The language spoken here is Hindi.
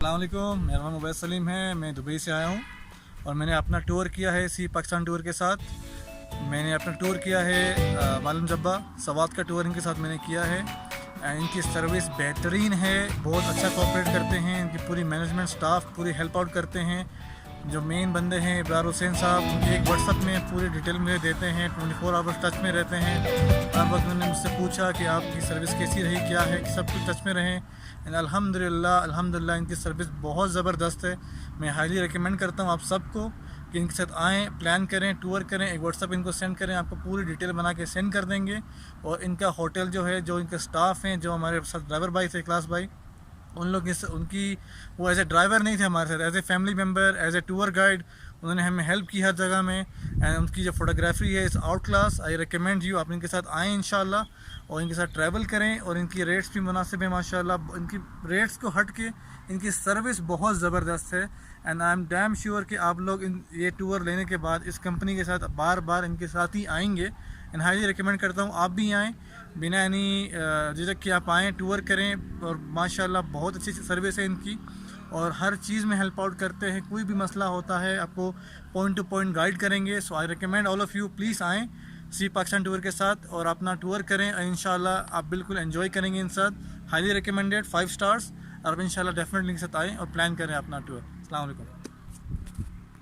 अस्सलाम वालेकुम, मेरा नाम उबैद सलीम है। मैं दुबई से आया हूँ और मैंने अपना टूर किया है सी पाकिस्तान टूर के साथ। मैंने अपना टूर किया है मालूम जब्बा सवात का टूर इनके साथ मैंने किया है। इनकी सर्विस बेहतरीन है, बहुत अच्छा कोऑपरेट करते हैं। इनकी पूरी मैनेजमेंट स्टाफ पूरी हेल्प आउट करते हैं। जो मेन बंदे हैं इब्रार हुसैन साहब, उनके एक व्हाट्सअप में पूरी डिटेल मुझे देते हैं, 24 आवर्स टच में रहते हैं। हर वक्त मैंने मुझसे पूछा कि आपकी सर्विस कैसी रही, क्या है, कि सब कुछ टच में रहें। एंड अल्हम्दुलिल्लाह इनकी सर्विस बहुत ज़बरदस्त है। मैं हाईली रिकमेंड करता हूँ आप सबको कि इनके साथ आएँ, प्लान करें, टूर करें। एक व्हाट्सअप इनको सेंड करें, आपको पूरी डिटेल बना के सेंड कर देंगे। और इनका होटल जो है, जो इनके स्टाफ हैं, जो हमारे साथ ड्राइवर भाई थे, क्लास भाई, उन लोग उनकी वो एज ए ड्राइवर नहीं थे हमारे साथ, as a family member, as a tour guide उन्होंने हमें हेल्प की हर जगह में। एंड उनकी जो फोटोग्राफी है इस out class. I recommend you आप इनके साथ आएँ इंशाल्लाह और इनके साथ ट्रैवल करें। और इनकी रेट्स भी मुनासिब है माशाल्लाह। इनकी रेट्स को हट के इनकी सर्विस बहुत ज़बरदस्त है। And I am damn sure कि आप लोग ये टूर लेने के बाद इस कंपनी के साथ बार बार इनके साथ ही आएंगे। एंड हाईली रिकमेंड करता हूँ आप भी आएँ, बिना यानी झिझक कि आप आएँ, टूर करें। और माशाल्लाह बहुत अच्छी सर्विस है इनकी और हर चीज़ में हेल्प आउट करते हैं। कोई भी मसला होता है आपको पॉइंट टू पॉइंट गाइड करेंगे। So I recommend all of you please आएँ सी पाकिस्तान टूर के साथ और अपना टूर करें। इंशाल्लाह आप बिल्कुल एंजॉय करेंगे इन साथ। Highly recommended 5 stars. और आप इंशाल्लाह डेफिनेटली इनके साथ आएँ और प्लान करें अपना टूर। अस्सलाम वालेकुम।